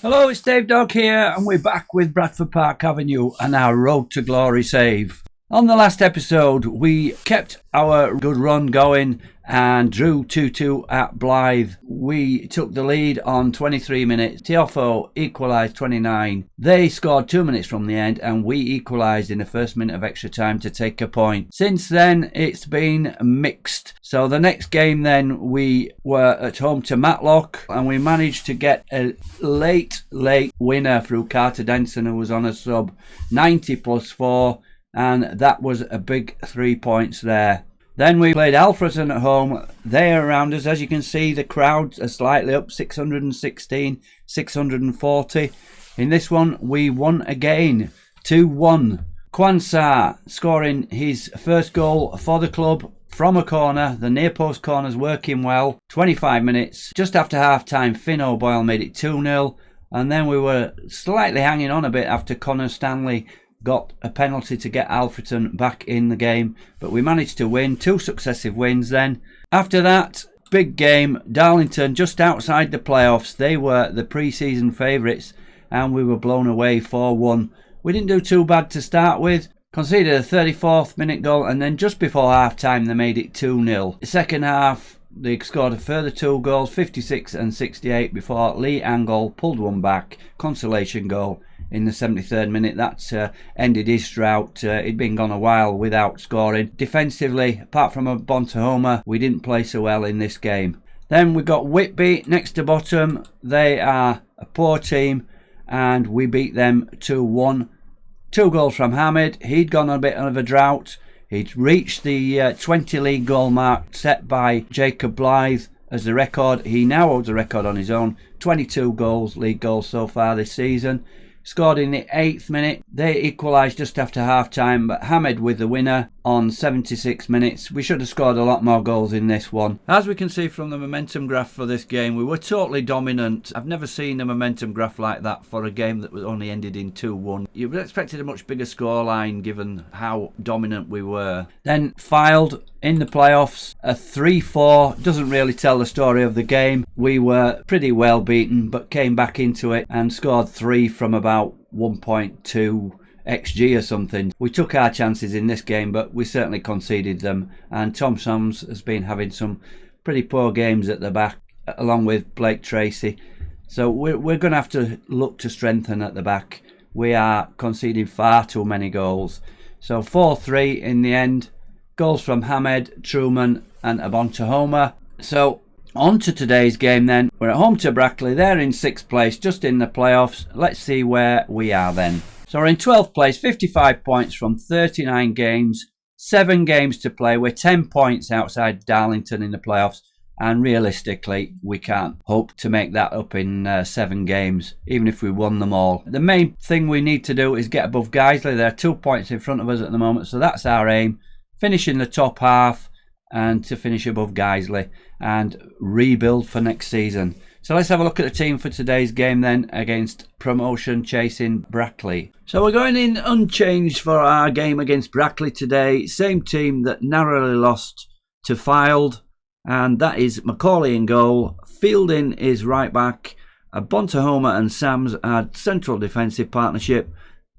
Hello, it's Dave Dog here, and we're back with Bradford Park Avenue and our Road to Glory save. On the last episode, we kept our good run going and drew 2-2 at Blythe. We took the lead on 23 minutes. Teofo equalised 29. They scored 2 minutes from the end, and we equalised in the first minute of extra time to take a point. Since then, it's been mixed. So the next game then, we were at home to Matlock, and we managed to get a late winner through Carter Denson, who was on a sub, 90 plus 4. And that was a big 3 points there. Then we played Alfreton at home. They are around us. As you can see, the crowds are slightly up, 616, 640. In this one, we won again, 2-1. Kwanzaa scoring his first goal for the club from a corner. The near post corner's working well. 25 minutes. Just after half-time, Finn O'Boyle made it 2-0. And then we were slightly hanging on a bit after Connor Stanley got a penalty to get Alfreton back in the game, but we managed to win 2 successive wins then. After that, big game, Darlington just outside the playoffs. They were the pre-season favourites and we were blown away 4-1. We didn't do too bad to start with, conceded a 34th minute goal, and then just before half time they made it 2-0. The second half they scored a further 2 goals, 56 and 68, before Lee Angle pulled one back, consolation goal in the 73rd minute. That ended his drought. He'd been gone a while without scoring. Defensively, apart from a Bontahoma, we didn't play so well in this game. Then we got Whitby next to bottom. They are a poor team and we beat them 2-1. 2 goals from Hamid. He'd gone on a bit of a drought. He'd reached the 20 league goal mark set by Jacob Blythe as the record. He now holds a record on his own. 22 goals, league goals so far this season. Scored in the 8th minute. They equalised just after half time, but Hamid with the winner on 76 minutes. We should have scored a lot more goals in this one. As we can see from the momentum graph for this game, we were totally dominant. I've never seen a momentum graph like that for a game that was only ended in 2-1. You would have expected a much bigger scoreline given how dominant we were. Then Fylde in the playoffs, a 3-4. Doesn't really tell the story of the game. We were pretty well beaten, but came back into it and scored 3 from about 1.2 XG or something. We took our chances in this game, but we certainly conceded them. And Tom Soms has been having some pretty poor games at the back, along with Blake Tracy. So we're going to have to look to strengthen at the back. We are conceding far too many goals. So 4-3 in the end. Goals from Hamed, Truman and Abontahoma. So on to today's game then. We're at home to Brackley. They're in 6th place, just in the playoffs. Let's see where we are then. So we're in 12th place, 55 points from 39 games, 7 games to play. We're 10 points outside Darlington in the playoffs, and realistically, we can't hope to make that up in 7 games, even if we won them all. The main thing we need to do is get above Guiseley. They're 2 points in front of us at the moment, so that's our aim. Finish in the top half and to finish above Guiseley and rebuild for next season. So let's have a look at the team for today's game then against promotion chasing Brackley. So we're going in unchanged for our game against Brackley today. Same team that narrowly lost to Fylde, and that is Macaulay in goal. Fielding is right back. Bontahoma and Sams are central defensive partnership.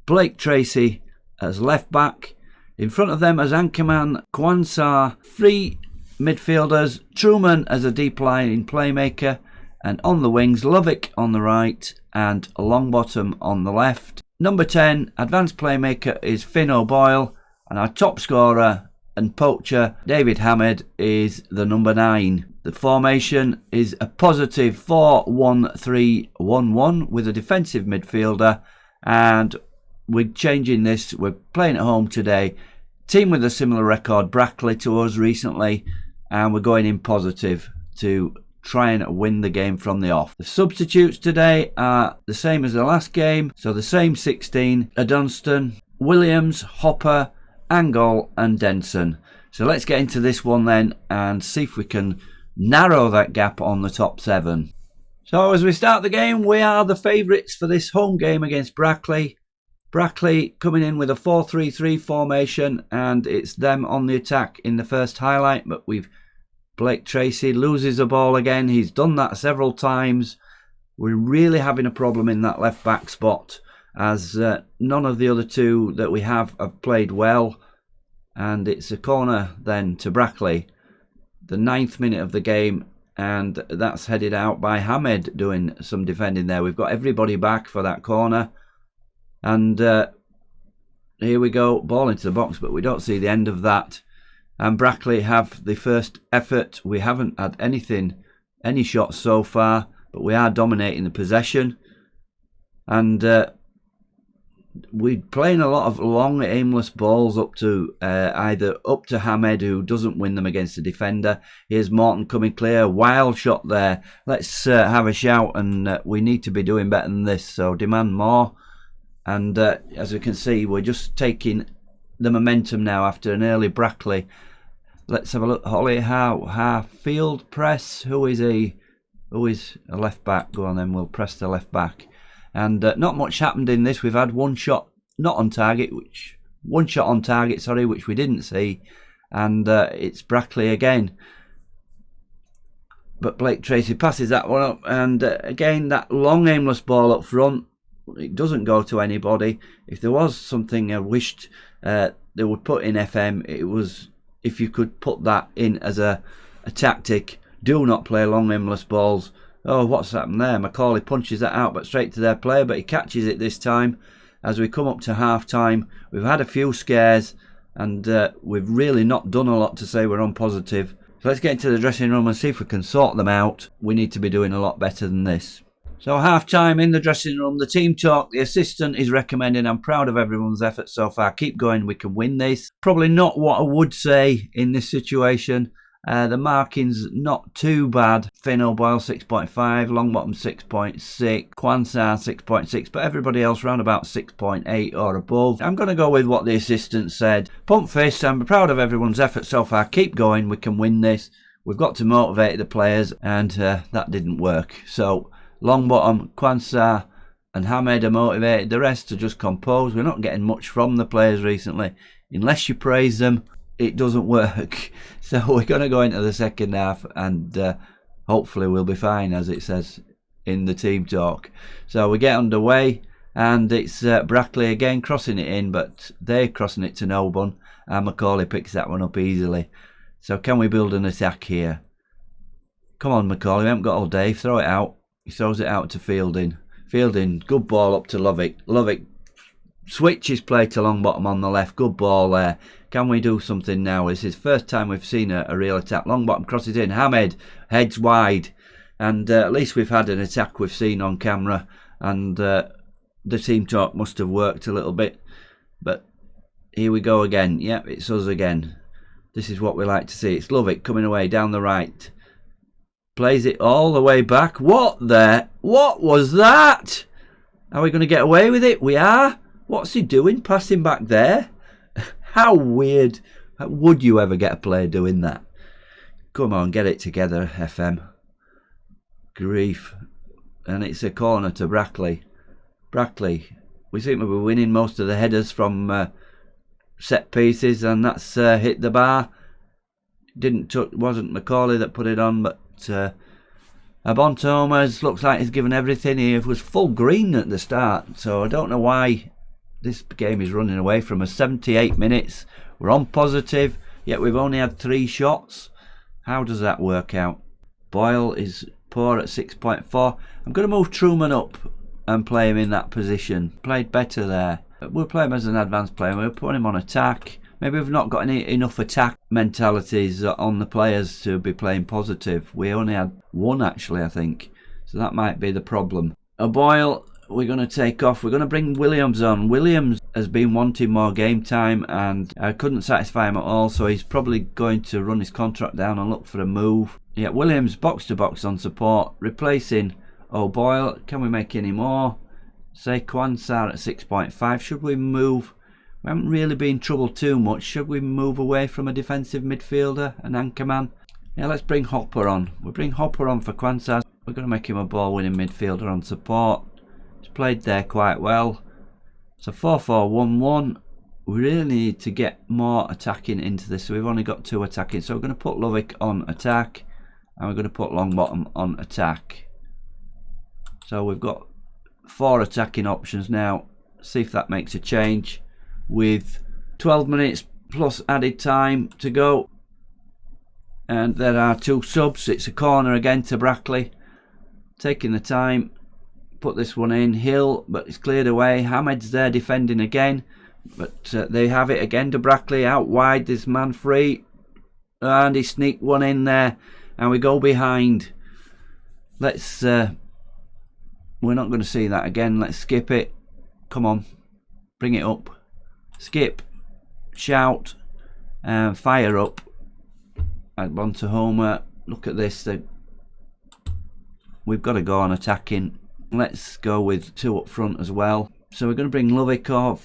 Blake Tracy as left back. In front of them as anchorman Kwanzaa. 3 midfielders. Truman as a deep line playmaker. And on the wings, Lovick on the right and Longbottom on the left. Number 10, advanced playmaker, is Finn O'Boyle. And our top scorer and poacher, David Hamid, is the number 9. The formation is a positive 4-1-3-1-1 with a defensive midfielder. And we're changing this. We're playing at home today. Team with a similar record, Brackley, to us recently. And we're going in positive to try and win the game from the off. The substitutes today are the same as the last game, so the same 16: Dunstan, Williams, Hopper, Angle and Denson. So let's get into this one then and see if we can narrow that gap on the top 7. So as we start the game, we are the favourites for this home game against Brackley. Brackley coming in with a 4-3-3 formation, and it's them on the attack in the first highlight, but Blake Tracy loses the ball again. He's done that several times. We're really having a problem in that left back spot, as none of the other two that we have played well. And it's a corner then to Brackley, the 9th minute of the game, and that's headed out by Hamed doing some defending there. We've got everybody back for that corner, and here we go, ball into the box, but we don't see the end of that. And Brackley have the first effort. We haven't had any shots so far, but we are dominating the possession. And we're playing a lot of long, aimless balls up to either up to Hamed, who doesn't win them against the defender. Here's Morton coming clear, wild shot there. Let's have a shout, and we need to be doing better than this, so demand more. And as we can see, we're just taking the momentum now after an early Brackley. Let's have a look. Holly Harfield press. Who is a left back? Go on then, we'll press the left back. And not much happened in this. We've had one shot on target, which we didn't see, and it's Brackley again. But Blake Tracy passes that one up, and again that long aimless ball up front. It doesn't go to anybody. If there was something I wished they would put in FM, it was if you could put that in as a tactic. Do not play long aimless balls. Oh, what's happened there? Macaulay punches that out, but straight to their player, but he catches it this time. As we come up to half-time, we've had a few scares, and we've really not done a lot to say we're on positive. So let's get into the dressing room and see if we can sort them out. We need to be doing a lot better than this. So half-time in the dressing room, the team talk, the assistant is recommending, I'm proud of everyone's efforts so far. Keep going, we can win this. Probably not what I would say in this situation. The marking's not too bad. Finn O'Boyle 6.5, Longbottom 6.6, Kwansar 6.6, but everybody else around about 6.8 or above. I'm going to go with what the assistant said. Pump fist, I'm proud of everyone's effort so far. Keep going, we can win this. We've got to motivate the players, and that didn't work. So Longbottom, Kwansar and Hamed are motivated. The rest are just composed. We're not getting much from the players recently. Unless you praise them, it doesn't work. So we're going to go into the second half, and hopefully we'll be fine, as it says in the team talk. So we get underway, and it's Brackley again crossing it in, but they're crossing it to no one, and Macaulay picks that one up easily. So can we build an attack here? Come on, Macaulay, we haven't got all day. Throw it out. He throws it out to Fielding. Fielding, good ball up to Lovick. Lovick switches play to Longbottom on the left. Good ball there. Can we do something now? This is the first time we've seen a real attack. Longbottom crosses in. Hamed heads wide. And at least we've had an attack we've seen on camera. And the team talk must have worked a little bit. But here we go again. Yep, it's us again. This is what we like to see. It's Lovick coming away down the right. Plays it all the way back. What was that? Are we going to get away with it? We are. What's he doing? Passing back there? How weird. Would you ever get a player doing that? Come on, get it together, FM. Grief. And it's a corner to Brackley. Brackley. We seem to be winning most of the headers from set pieces, and that's hit the bar. Wasn't Macaulay that put it on, but Abon Thomas looks like he's given everything. He was full green at the start, so I don't know why this game is running away from us. 78 minutes, we're on positive, yet we've only had 3 shots. How does that work out? Boyle is poor at 6.4. I'm going to move Truman up and play him in that position. Played better there. We'll play him as an advanced player. We'll put him on attack. Maybe we've not got enough attack mentalities on the players to be playing positive. We only had 1 actually, I think. So that might be the problem. Boyle, we're going to take off. We're going to bring Williams on. Williams has been wanting more game time, and I couldn't satisfy him at all, so he's probably going to run his contract down and look for a move. Yeah, Williams box to box on support, replacing O'Boyle. Can we make any more? Say Kwansar at 6.5. Should we move? We haven't really been in trouble too much. Should we move away from a defensive midfielder, an anchorman? Yeah, let's bring Hopper on. We'll bring Hopper on for Kwansar. We're going to make him a ball-winning midfielder on support. He's played there quite well. So 4-4-1-1. We really need to get more attacking into this. So we've only got 2 attacking. So we're going to put Lovick on attack, and we're going to put Longbottom on attack. So we've got 4 attacking options now. See if that makes a change with 12 minutes plus added time to go. And there are 2 subs. It's a corner again to Brackley. Taking the time. Put this one in. Hill, but it's cleared away. Hamed's there defending again. But they have it again to Brackley. Out wide, this man free. And he sneaked one in there. And we go behind. Let's... we're not going to see that again. Let's skip it. Come on. Bring it up. Skip. Shout. And fire up. Onto Homer. Look at this. We've got to go on attacking. Let's go with 2 up front as well. So we're going to bring Lovikov.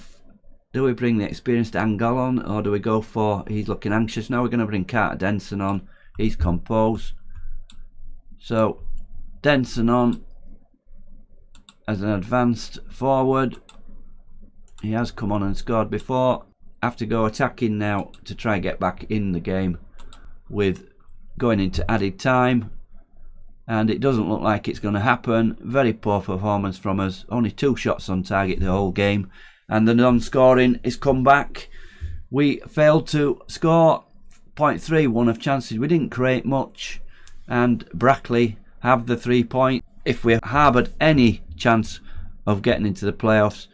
Do we bring the experienced Angal on, or do we go for... He's looking anxious. Now we're going to bring Carter Denson on. He's composed. So, Denson on as an advanced forward. He has come on and scored before. Have to go attacking now to try and get back in the game with going into added time. And it doesn't look like it's going to happen. Very poor performance from us. Only 2 shots on target the whole game. And the non-scoring is come back. We failed to score 0.3, 1 of chances. We didn't create much. And Brackley have the 3 points. If we harboured any chance of getting into the playoffs,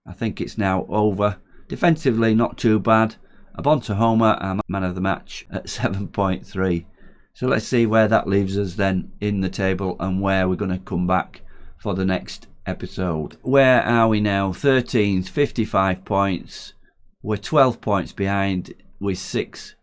I think it's now over. Defensively, not too bad. Abonto Homer, our man of the match, at 7.3. So let's see where that leaves us then in the table and where we're going to come back for the next episode. Where are we now? 13th, 55 points. We're 12 points behind with 6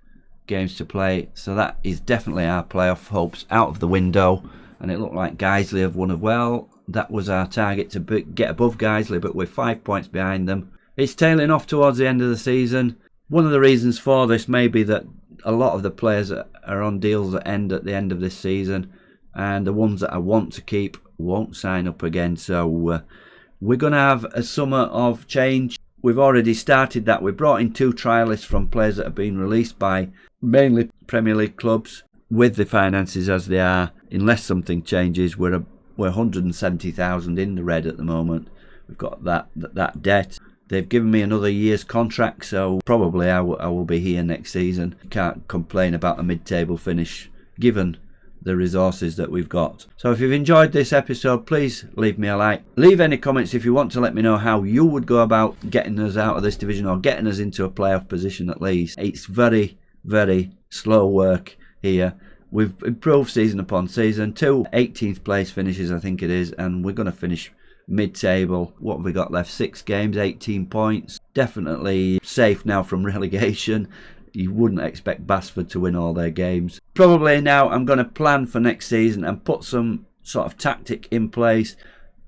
games to play. So that is definitely our playoff hopes out of the window. And it looked like Guiseley have won as well. That was our target to get above Guiseley, but we're 5 points behind them. It's tailing off towards the end of the season. One of the reasons for this may be that a lot of the players are on deals that end at the end of this season, and the ones that I want to keep won't sign up again. So we're going to have a summer of change. We've already started that. We brought in 2 trialists from players that have been released by mainly Premier League clubs. With the finances as they are, unless something changes, we're 170,000 in the red at the moment. We've got that debt. They've given me another year's contract, so probably I will be here next season. Can't complain about a mid-table finish, given the resources that we've got. So if you've enjoyed this episode, please leave me a like. Leave any comments if you want to let me know how you would go about getting us out of this division, or getting us into a playoff position at least. It's very, very slow work here. We've improved season upon season. 2 18th place finishes, I think it is, and we're going to finish mid-table. What have we got left? 6 games, 18 points. Definitely safe now from relegation. You wouldn't expect Basford to win all their games. Probably now I'm going to plan for next season and put some sort of tactic in place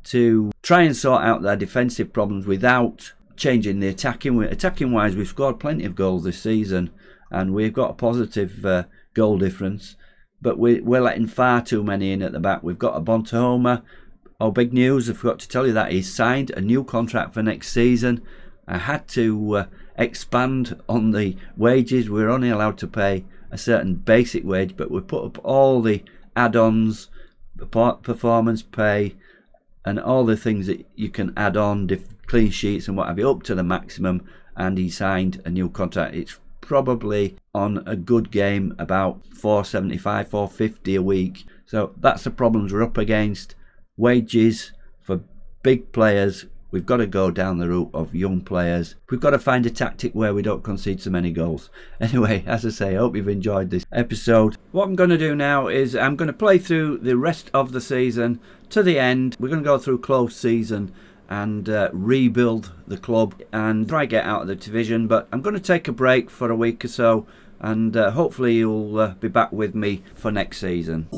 to try and sort out their defensive problems without changing the attacking. Attacking wise, we've scored plenty of goals this season and we've got a positive goal difference, but we're letting far too many in at the back. We've got a Bontahoma. Oh, big news, I forgot to tell you that he's signed a new contract for next season. I had to expand on the wages. We're only allowed to pay a certain basic wage, but we put up all the add-ons, performance pay, and all the things that you can add on, clean sheets and what have you, up to the maximum, and he signed a new contract. It's probably on a good game about $475, $450 a week. So that's the problems we're up against. Wages for big players. We've got to go down the route of young players. We've got to find a tactic where we don't concede so many goals. Anyway, as I say, I hope you've enjoyed this episode. What I'm going to do now is I'm going to play through the rest of the season to the end. We're going to go through close season and rebuild the club and try get out of the division. But I'm going to take a break for a week or so, and hopefully you'll be back with me for next season.